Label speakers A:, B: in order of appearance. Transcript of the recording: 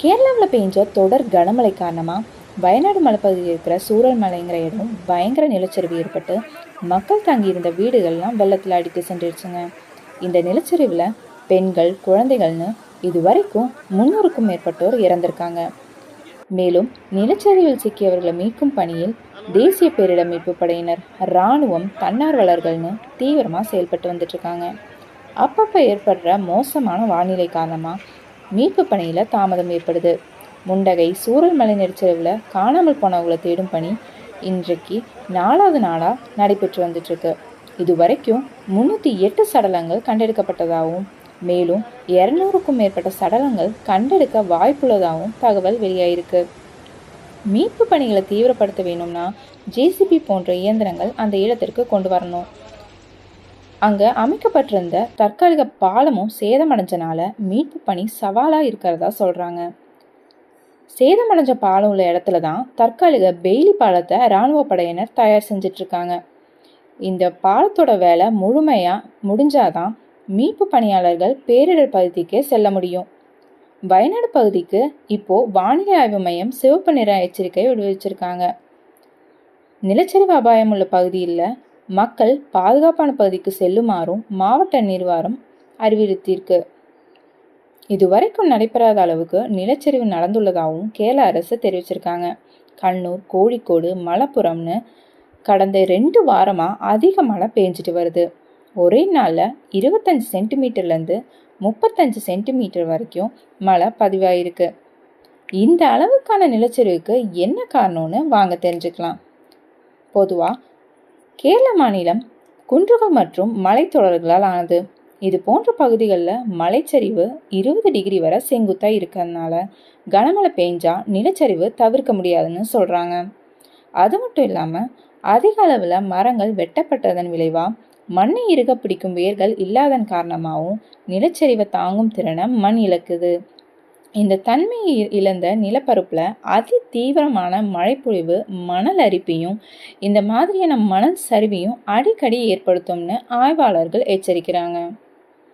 A: கேரளாவில் பெய்ஞ்ச தொடர் கனமழை காரணமாக வயநாடு மலைப்பகுதியில் இருக்கிற சூரல் மலைங்கிற இடம் பயங்கர நிலச்சரிவு ஏற்பட்டு மக்கள் தங்கியிருந்த வீடுகள்லாம் வெள்ளத்தில் அடித்து சென்றுடுச்சுங்க. இந்த நிலச்சரிவில் பெண்கள், குழந்தைகள்னு இதுவரைக்கும் 300க்கும் மேற்பட்டோர் இறந்திருக்காங்க. மேலும் நிலச்சரிவில் சிக்கியவர்களை மீட்கும் பணியில் தேசிய பேரிடர் மீட்பு படையினர், இராணுவம், தன்னார்வலர்கள்னு தீவிரமாக செயல்பட்டு வந்துட்டு இருக்காங்க. அப்பப்போ ஏற்படுற மோசமான வானிலை காரணமாக மீட்பு பணியில் தாமதம் ஏற்படுது. முண்டகை சூரல் மலை நெரிச்சலில் காணாமல் போனவங்களை தேடும் பணி இன்றைக்கு 4வது நாளாக நடைபெற்று வந்துட்டுருக்கு. இதுவரைக்கும் 308 சடலங்கள் கண்டெடுக்கப்பட்டதாகவும் மேலும் 200க்கும் மேற்பட்ட சடலங்கள் கண்டெடுக்க வாய்ப்புள்ளதாகவும் தகவல் வெளியாயிருக்கு. மீட்பு பணிகளை தீவிரப்படுத்த வேணும்னா ஜேசிபி போன்ற இயந்திரங்கள் அந்த இடத்திற்கு கொண்டு வரணும். அங்கே அமைக்கப்பட்டிருந்த தற்காலிக பாலமும் சேதமடைஞ்சனால மீட்பு பணி சவாலாக இருக்கிறதா சொல்கிறாங்க. சேதமடைஞ்ச பாலம் உள்ள இடத்துல தான் தற்காலிக பெய்லி பாலத்தை இராணுவ படையினர் தயார் செஞ்சிட்ருக்காங்க. இந்த பாலத்தோட வேலை முழுமையாக முடிஞ்சாதான் மீட்பு பணியாளர்கள் பேரிடர் பகுதிக்கே செல்ல முடியும். வயநாடு பகுதிக்கு இப்போது வானிலை ஆய்வு மையம் சிவப்பு நிற எச்சரிக்கை விடுவிச்சிருக்காங்க. நிலச்சரிவு அபாயம் உள்ள பகுதியில் மக்கள் பாதுகாப்பான பகுதிக்கு செல்லுமாறும் மாவட்ட நிர்வாகம் அறிவுறுத்தியிருக்கு. இதுவரைக்கும் நடைபெறாத அளவுக்கு நிலச்சரிவு நடந்துள்ளதாகவும் கேரள அரசு தெரிவிச்சிருக்காங்க. கண்ணூர், கோழிக்கோடு, மலப்புரம்னு கடந்த 2 வாரமாக அதிக மழை பெஞ்சிட்டு வருது. ஒரே நாளில் 25 சென்டிமீட்டர்லேருந்து 35 சென்டிமீட்டர் வரைக்கும் மழை பதிவாயிருக்கு. இந்த அளவுக்கான நிலச்சரிவுக்கு என்ன காரணம்னு வாங்க தெரிஞ்சுக்கலாம். பொதுவாக கேரள மாநிலம் குன்றுகள் மற்றும் மலைத்தொடர்களால் ஆனது. இது போன்ற பகுதிகளில் மலைச்சரிவு 20 டிகிரி வரை செங்குத்தாக இருக்கிறதுனால கனமழை பெஞ்சா நிலச்சரிவு தவிர்க்க முடியாதுன்னு சொல்கிறாங்க. அது மட்டும் இல்லாமல் அதிக அளவில் மரங்கள் வெட்டப்பட்டதன் விளைவாக மண்ணை இறுக பிடிக்கும் வேர்கள் இல்லாதன் காரணமாகவும் நிலச்சரிவை தாங்கும் திறனை மண் இழக்குது. இந்த தன்மையை இழந்த நிலப்பரப்பில் அதி தீவிரமான மழைப்பொழிவு, மணல் அரிப்பையும் இந்த மாதிரியான மணல் சரிவையும் அடிக்கடி ஏற்படுத்தும்னு ஆய்வாளர்கள் எச்சரிக்கிறாங்க.